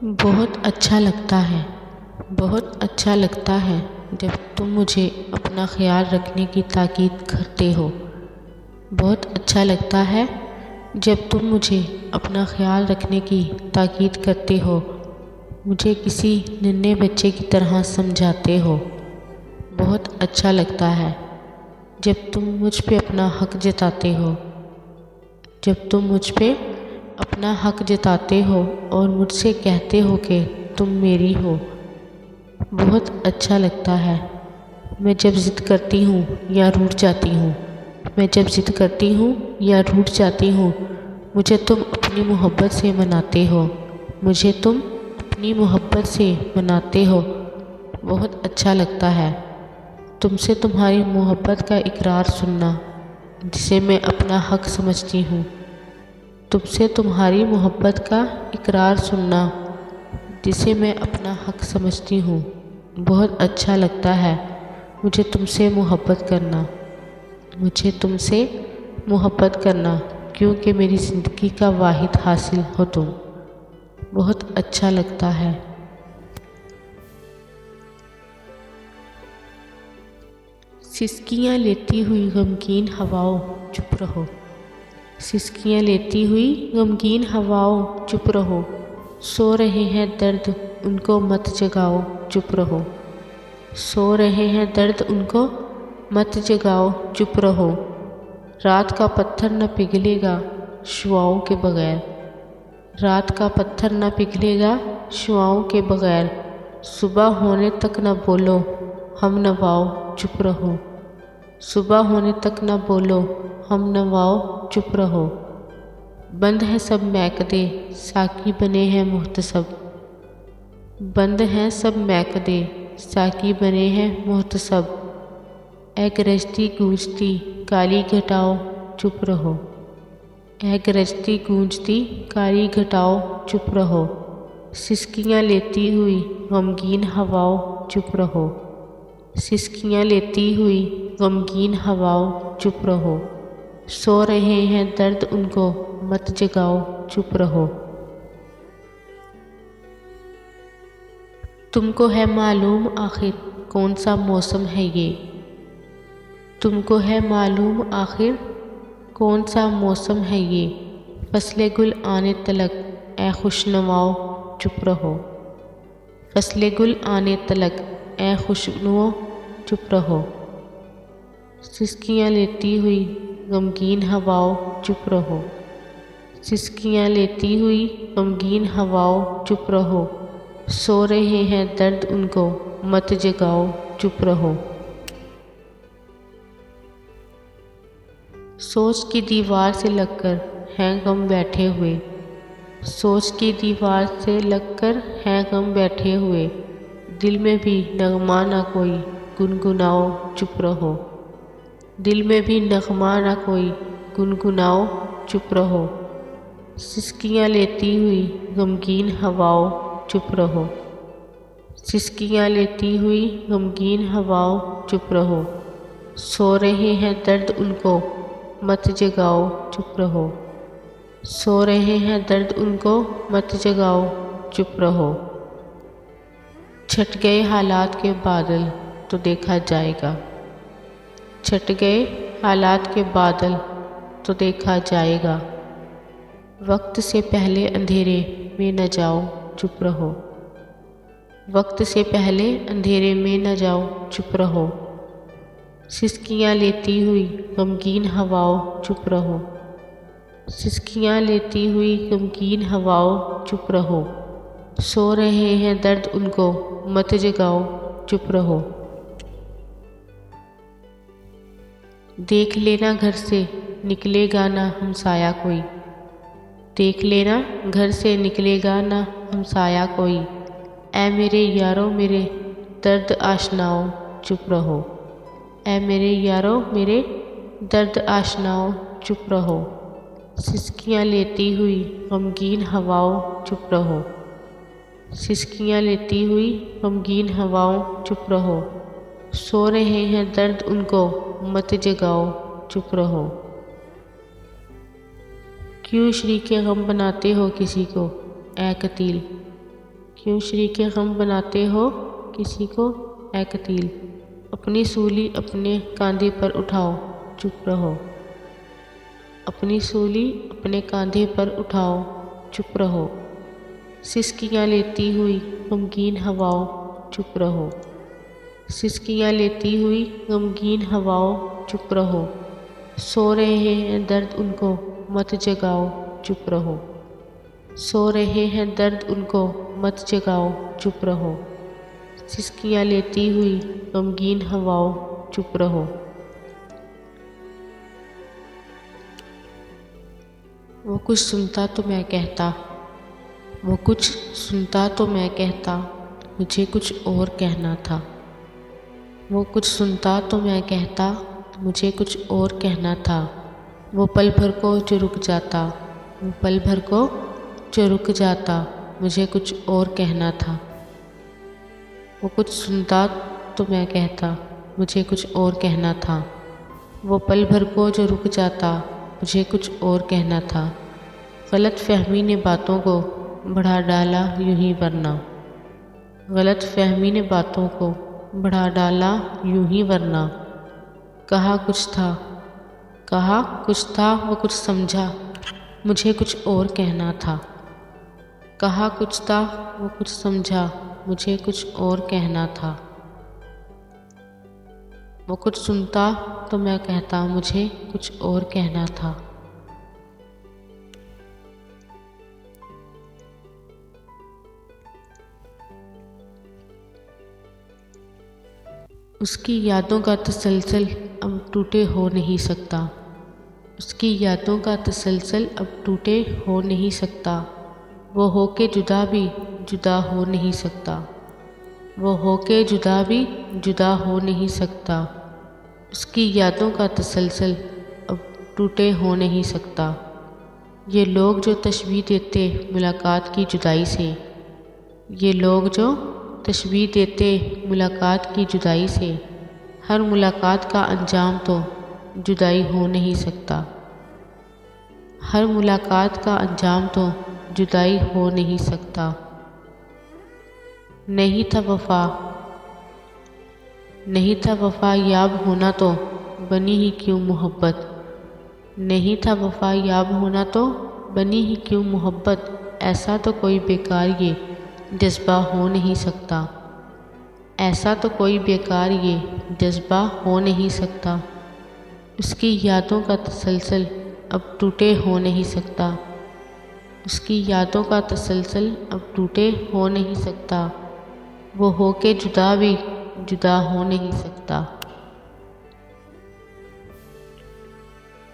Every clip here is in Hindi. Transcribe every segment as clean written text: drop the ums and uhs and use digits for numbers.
बहुत अच्छा लगता है, बहुत अच्छा लगता है जब तुम मुझे अपना ख्याल रखने की ताकीद करते हो। बहुत अच्छा लगता है जब तुम मुझे अपना ख्याल रखने की ताकीद करते हो, मुझे किसी नन्हे बच्चे की तरह समझाते हो। बहुत अच्छा लगता है जब तुम मुझ पे अपना हक जताते हो, जब तुम मुझ पे अपना हक जताते हो और मुझसे कहते हो कि तुम मेरी हो। बहुत अच्छा लगता है मैं जब ज़िद करती हूँ या रूठ जाती हूँ, मैं जब ज़िद करती हूँ या रूठ जाती हूँ, मुझे तुम अपनी मोहब्बत से मनाते हो, मुझे तुम अपनी मोहब्बत से मनाते हो। बहुत अच्छा लगता है तुमसे तुम्हारी मोहब्बत का इकरार सुनना, जिसे मैं अपना हक समझती हूँ। तुमसे तुम्हारी मोहब्बत का इकरार सुनना, जिसे मैं अपना हक समझती हूँ। बहुत अच्छा लगता है मुझे तुमसे मोहब्बत करना, मुझे तुमसे मोहब्बत करना, क्योंकि मेरी ज़िंदगी का वाहिद हासिल हो तुम। बहुत अच्छा लगता है। सिसकियाँ लेती हुई गमगीन हवाओं चुप रहो, सिसकियाँ लेती हुई गमगीन हवाओं चुप रहो। सो रहे हैं दर्द उनको मत जगाओ चुप रहो, सो रहे हैं दर्द उनको मत जगाओ चुप रहो। रात का पत्थर न पिघलेगा शुआओं के बगैर, रात का पत्थर न पिघलेगा शुआओं के बगैर। सुबह होने तक न बोलो हम नवाओ चुप रहो, सुबह होने तक न बोलो हम नवाओ चुप रहो। बंद है सब मैकदे साकी बने हैं मुहतसब, बंद हैं सब मैकदे साकी बने हैं मुहतसब। ऐ गरजती गूंजती काली घटाओ चुप रहो, ऐ गरजती गूंजती काली घटाओ चुप रहो। सिसकियाँ लेती हुई गमगीन हवाओं चुप रहो, सिसकियाँ लेती हुई गमगीन हवाओं चुप रहो। सो रहे हैं दर्द उनको मत जगाओ चुप रहो। तुमको है मालूम आखिर कौन सा मौसम है ये, तुमको है मालूम आखिर कौन सा मौसम है ये। फसले गुल आने तलक ए खुशनवाओ चुप रहो, फसले गुल आने तलक ए खुशनुओ चुप रहो। सिसकियाँ लेती हुई गमगीन हवाओं चुप रहो, सिसकियाँ लेती हुई गमगीन हवाओं चुप रहो। सो रहे हैं दर्द उनको मत जगाओ चुप रहो। सोच की दीवार से लगकर हैं गम बैठे हुए, सोच की दीवार से लगकर हैं गम बैठे हुए। दिल में भी नगमा ना कोई गुनगुनाओ चुप रहो, दिल में भी नगमा ना कोई गुनगुनाओ चुप रहो। सिसकियाँ लेती हुई गमगीन हवाओं चुप रहो, सिसकियाँ लेती हुई गमगीन हवाओं चुप रहो। सो रहे हैं दर्द उनको मत जगाओ चुप रहो, सो रहे हैं दर्द उनको मत जगाओ चुप रहो। छट गए हालात के बादल तो देखा जाएगा, छट गए हालात के बादल तो देखा जाएगा। वक्त से पहले अंधेरे में न जाओ चुप रहो, वक्त से पहले अंधेरे में न जाओ चुप रहो। सिसकियाँ लेती हुई गमगीन हवाओं चुप रहो, सिसकियाँ लेती हुई गमगीन हवाओं चुप रहो। सो रहे हैं दर्द उनको मत जगाओ चुप रहो। देख लेना घर से निकलेगा ना हमसाया कोई, देख लेना घर से निकलेगा ना हमसाया कोई। ऐ मेरे यारों मेरे दर्द आशनाओं चुप रहो, ऐ मेरे यारों मेरे दर्द आशनाओं चुप रहो। सिसकियाँ लेती हुई गमगीन हवाओं चुप रहो, सिसकियाँ लेती हुई गमगीन हवाओं चुप रहो। सो रहे हैं दर्द उनको मत जगाओ चुप रहो। क्यों शरीके गम बनाते हो किसी को ऐ कतील, क्यों श्री के गम बनाते हो किसी को ऐ कतील। अपनी सूली अपने कांधे पर उठाओ, चुप रहो। अपनी सूली अपने कांधे पर उठाओ, चुप रहो। सिसकियाँ लेती हुई गमगीन हवाओं, चुप रहो। सिसकियाँ लेती हुई गमगीन हवाओं, चुप रहो। सो रहे हैं दर्द उनको मत जगाओ, चुप रहो। सो रहे हैं दर्द उनको मत जगाओ, चुप रहो। सिसकियाँ लेती हुई गमगीन हवाओं, चुप रहो। वो कुछ सुनता तो मैं कहता, वो कुछ सुनता तो मैं कहता, मुझे कुछ और कहना था। वो कुछ सुनता तो मैं कहता, मुझे कुछ और कहना था। वो पल भर को जो रुक जाता, वो पल भर को जो रुक जाता, मुझे कुछ और कहना था। वो कुछ सुनता तो मैं कहता, मुझे कुछ और कहना था। वो पल भर को जो रुक जाता, मुझे कुछ और कहना था। गलत फहमी ने बातों को बढ़ा डाला यूं ही वरना। गलत फहमी ने बातों को बढ़ा डाला यूं ही वरना। कहा कुछ था, कहा कुछ था, वो कुछ समझा, मुझे कुछ और कहना था। कहा कुछ था, वो कुछ समझा, मुझे कुछ और कहना था। वो कुछ सुनता तो मैं कहता, मुझे कुछ और कहना था। उसकी यादों का तसलसल अब टूटे हो नहीं सकता। उसकी यादों का तसलसल अब टूटे हो नहीं सकता। वो होके जुदा भी जुदा हो नहीं सकता। वो होके जुदा भी जुदा हो नहीं सकता। उसकी यादों का तसलसल अब टूटे हो नहीं सकता। ये लोग जो तशबीह देते मुलाकात की जुदाई से, ये लोग जो तशबीह देते मुलाकात की जुदाई से, हर मुलाकात का अंजाम तो जुदाई हो नहीं सकता। हर मुलाकात का अंजाम तो जुदाई हो नहीं सकता। नहीं था वफा, नहीं था वफा याब होना तो बनी ही क्यों मोहब्बत। नहीं था वफा याब होना तो बनी ही क्यों मोहब्बत। ऐसा तो कोई बेकार ये जज्बा हो नहीं सकता। ऐसा तो कोई बेकार ये जज्बा हो नहीं सकता। उसकी यादों का तसलसल अब टूटे हो नहीं सकता। उसकी यादों का तसलसल अब टूटे हो नहीं सकता। वो होके जुदा भी जुदा हो नहीं सकता।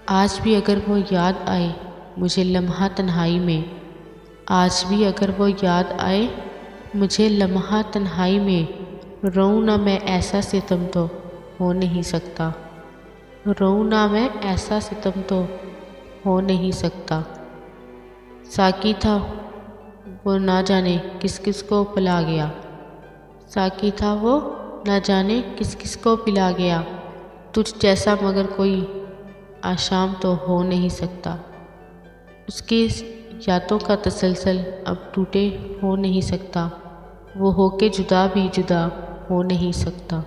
आज भी अगर वो याद आए मुझे लम्हा तन्हाई में, आज भी अगर वो याद आए मुझे लम्हा तन्हाई में, रोऊं ना मैं ऐसा सितम तो हो नहीं सकता। रोऊं ना मैं ऐसा सितम तो हो नहीं सकता। साकी था वो ना जाने किस किस को पिला गया। साकी था वो ना जाने किस किस को पिला गया। तुझ जैसा मगर कोई आशाम तो हो नहीं सकता। उसकी यादों का तसलसल अब टूटे हो नहीं सकता। वो होके जुदा भी जुदा हो नहीं सकता।